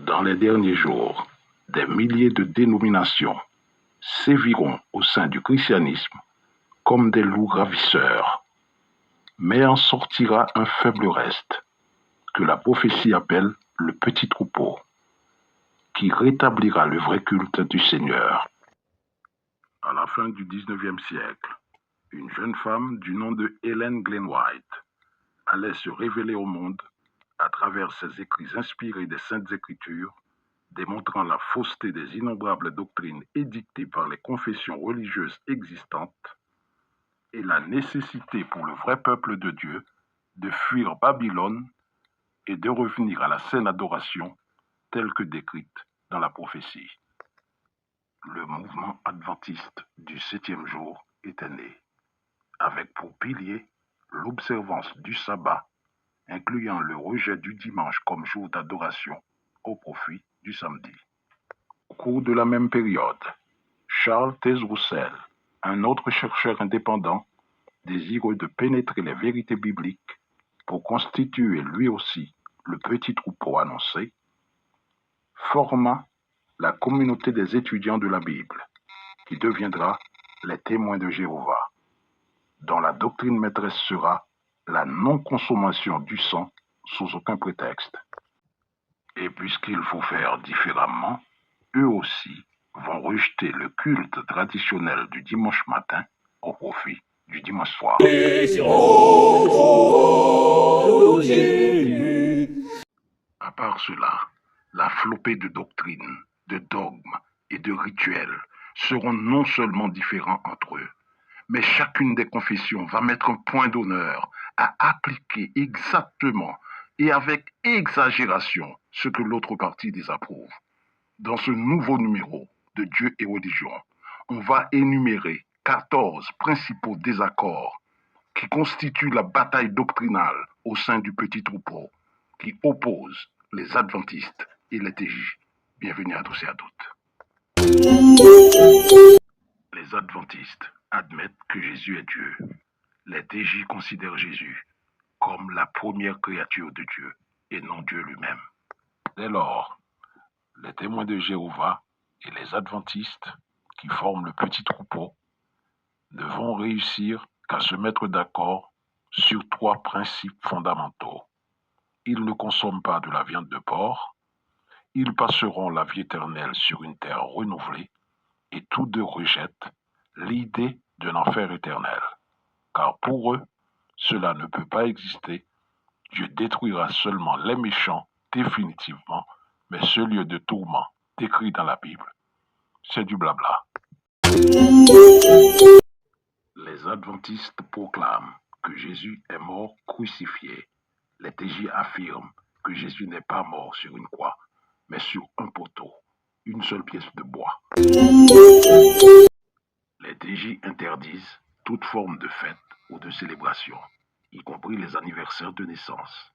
Dans les derniers jours, des milliers de dénominations séviront au sein du christianisme comme des loups ravisseurs, mais en sortira un faible reste, que la prophétie appelle le petit troupeau, qui rétablira le vrai culte du Seigneur. À la fin du XIXe siècle, une jeune femme du nom de Ellen Glen White allait se révéler au monde à travers ses écrits inspirés des Saintes Écritures, démontrant la fausseté des innombrables doctrines édictées par les confessions religieuses existantes et la nécessité pour le vrai peuple de Dieu de fuir Babylone et de revenir à la saine adoration telle que décrite dans la prophétie. Le mouvement adventiste du 7e jour était né, avec pour pilier l'observance du sabbat, incluant le rejet du dimanche comme jour d'adoration au profit du samedi. Au cours de la même période, Charles Taze Russell, un autre chercheur indépendant, désireux de pénétrer les vérités bibliques pour constituer lui aussi le petit troupeau annoncé, forma la communauté des étudiants de la Bible, qui deviendra les témoins de Jéhovah, dont la doctrine maîtresse sera la non-consommation du sang sous aucun prétexte. Et puisqu'il faut faire différemment, eux aussi vont rejeter le culte traditionnel du dimanche matin au profit du dimanche soir. À part cela, la flopée de doctrines, de dogmes et de rituels seront non seulement différents entre eux, mais chacune des confessions va mettre un point d'honneur à appliquer exactement et avec exagération ce que l'autre partie désapprouve. Dans ce nouveau numéro de Dieu et religion, on va énumérer 14 principaux désaccords qui constituent la bataille doctrinale au sein du petit troupeau qui oppose les adventistes et les TJ. Bienvenue à tous et à toutes. Les adventistes admettent que Jésus est Dieu. Les TJ considèrent Jésus comme la première créature de Dieu et non Dieu lui-même. Dès lors, les témoins de Jéhovah et les adventistes, qui forment le petit troupeau, ne vont réussir qu'à se mettre d'accord sur 3 principes fondamentaux. Ils ne consomment pas de la viande de porc, ils passeront la vie éternelle sur une terre renouvelée, et tous deux rejettent l'idée d'un enfer éternel. Car pour eux, cela ne peut pas exister. Dieu détruira seulement les méchants définitivement, mais ce lieu de tourment décrit dans la Bible, c'est du blabla. Les adventistes proclament que Jésus est mort crucifié. Les TJ affirment que Jésus n'est pas mort sur une croix, mais sur un poteau, une seule pièce de bois. Les TJ interdisent toute forme de fête ou de célébration, y compris les anniversaires de naissance.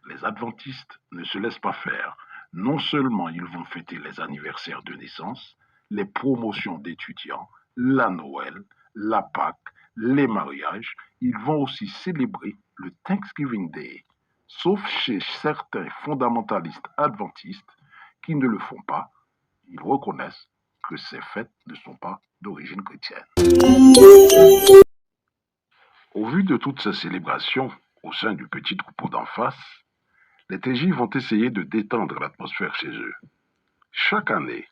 Les adventistes ne se laissent pas faire. Non seulement ils vont fêter les anniversaires de naissance, les promotions d'étudiants, la Noël, la Pâque, les mariages, ils vont aussi célébrer le Thanksgiving Day, sauf chez certains fondamentalistes adventistes qui ne le font pas. Ils reconnaissent que ces fêtes ne sont pas d'origine chrétienne. Au vu de toutes ces célébrations au sein du petit troupeau d'en face, les TJ vont essayer de détendre l'atmosphère chez eux. Chaque année,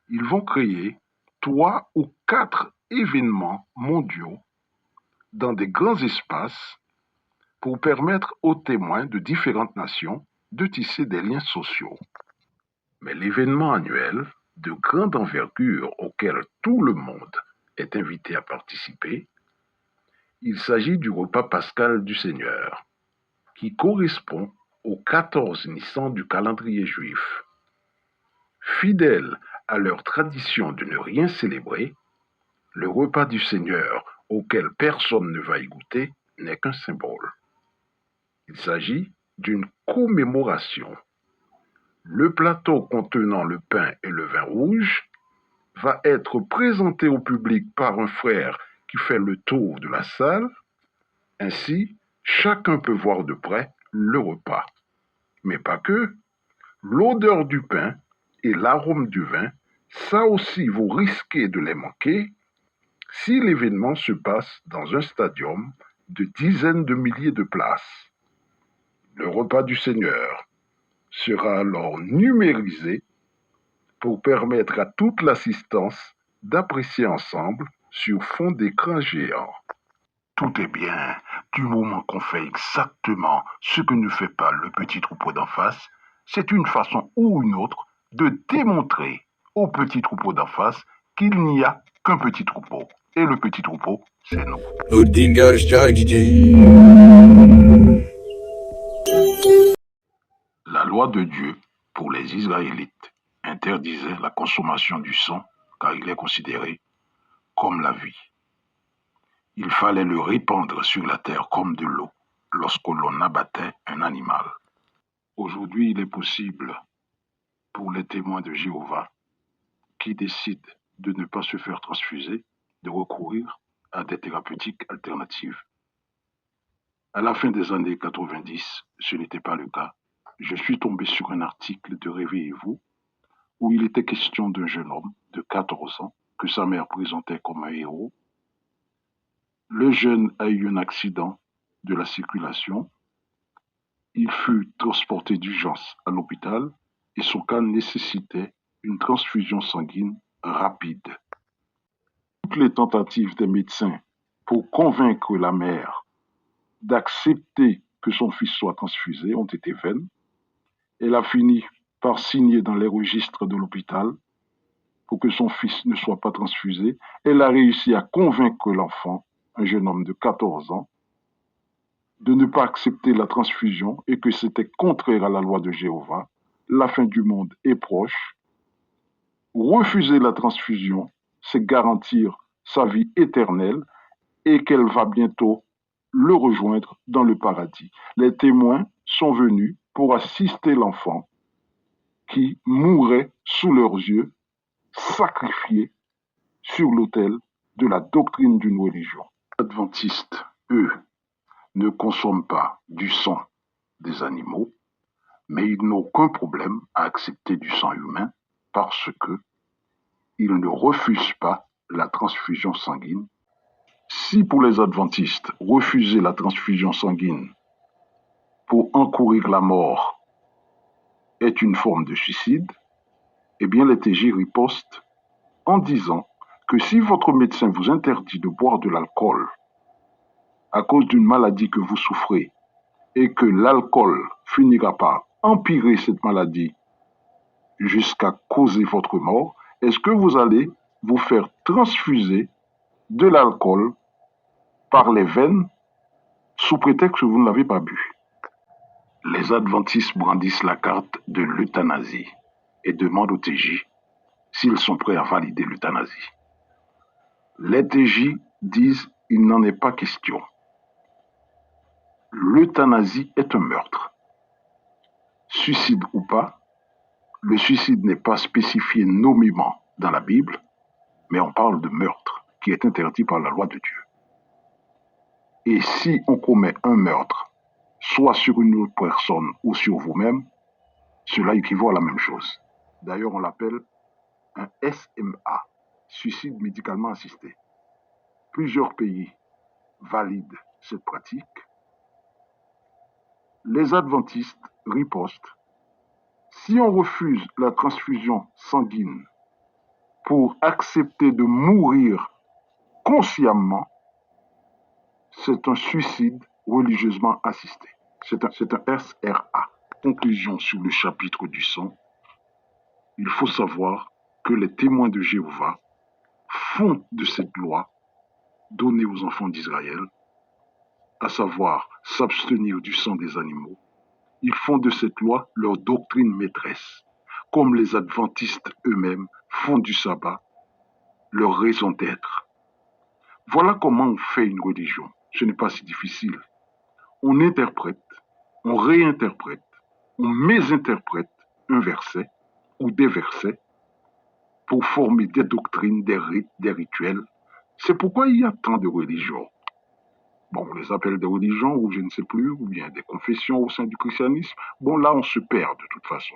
ils vont créer 3 ou 4 événements mondiaux dans des grands espaces pour permettre aux témoins de différentes nations de tisser des liens sociaux. Mais l'événement annuel de grande envergure auquel tout le monde est invité à participer, il s'agit du repas pascal du Seigneur, qui correspond au 14 Nissan du calendrier juif. Fidèles à leur tradition de ne rien célébrer, le repas du Seigneur auquel personne ne va y goûter n'est qu'un symbole. Il s'agit d'une commémoration. Le plateau contenant le pain et le vin rouge va être présenté au public par un frère qui fait le tour de la salle. Ainsi, chacun peut voir de près le repas. Mais pas que. L'odeur du pain et l'arôme du vin, ça aussi vous risquez de les manquer si l'événement se passe dans un stadium de dizaines de milliers de places. Le repas du Seigneur sera alors numérisé pour permettre à toute l'assistance d'apprécier ensemble sur fond d'écran géant. Tout est bien du moment qu'on fait exactement ce que ne fait pas le petit troupeau d'en face. C'est une façon ou une autre de démontrer au petit troupeau d'en face qu'il n'y a qu'un petit troupeau. Et le petit troupeau, c'est nous. La loi de Dieu pour les Israélites interdisait la consommation du sang car il est considéré comme la vie. Il fallait le répandre sur la terre comme de l'eau lorsque l'on abattait un animal. Aujourd'hui, il est possible pour les témoins de Jéhovah qui décident de ne pas se faire transfuser de recourir à des thérapeutiques alternatives. À la fin des années 90, ce n'était pas le cas. Je suis tombé sur un article de Réveillez-vous où il était question d'un jeune homme de 14 ans que sa mère présentait comme un héros. Le jeune a eu un accident de la circulation. Il fut transporté d'urgence à l'hôpital et son cas nécessitait une transfusion sanguine rapide. Toutes les tentatives des médecins pour convaincre la mère d'accepter que son fils soit transfusé ont été vaines. Elle a fini par signer dans les registres de l'hôpital pour que son fils ne soit pas transfusé. Elle a réussi à convaincre l'enfant, un jeune homme de 14 ans, de ne pas accepter la transfusion et que c'était contraire à la loi de Jéhovah. La fin du monde est proche. Refuser la transfusion, c'est garantir sa vie éternelle et qu'elle va bientôt le rejoindre dans le paradis. Les témoins sont venus pour assister l'enfant qui mourait sous leurs yeux, sacrifié sur l'autel de la doctrine d'une religion. Les adventistes, eux, ne consomment pas du sang des animaux, mais ils n'ont aucun problème à accepter du sang humain parce que ils ne refusent pas la transfusion sanguine. Si pour les adventistes, refuser la transfusion sanguine pour encourir la mort est une forme de suicide, eh bien les TJ ripostent en disant que si votre médecin vous interdit de boire de l'alcool à cause d'une maladie que vous souffrez et que l'alcool finira par empirer cette maladie jusqu'à causer votre mort, est-ce que vous allez vous faire transfuser de l'alcool par les veines sous prétexte que vous ne l'avez pas bu? Les adventistes brandissent la carte de l'euthanasie et demandent aux TJ s'ils sont prêts à valider l'euthanasie. Les TJ disent il n'en est pas question. L'euthanasie est un meurtre. Suicide ou pas, le suicide n'est pas spécifié nommément dans la Bible, mais on parle de meurtre qui est interdit par la loi de Dieu. Et si on commet un meurtre, soit sur une autre personne ou sur vous-même, cela équivaut à la même chose. D'ailleurs, on l'appelle un SMA, suicide médicalement assisté. Plusieurs pays valident cette pratique. Les adventistes ripostent. Si on refuse la transfusion sanguine pour accepter de mourir consciemment, c'est un suicide religieusement assisté. C'est un SRA. Conclusion sur le chapitre du sang. Il faut savoir que les témoins de Jéhovah font de cette loi donnée aux enfants d'Israël, à savoir s'abstenir du sang des animaux, ils font de cette loi leur doctrine maîtresse, comme les adventistes eux-mêmes font du sabbat leur raison d'être. Voilà comment on fait une religion. Ce n'est pas si difficile. On interprète, on réinterprète, on mésinterprète un verset ou des versets pour former des doctrines, des rites, des rituels. C'est pourquoi il y a tant de religions. Bon, on les appelle des religions ou je ne sais plus, ou bien des confessions au sein du christianisme. Bon, là, on se perd de toute façon.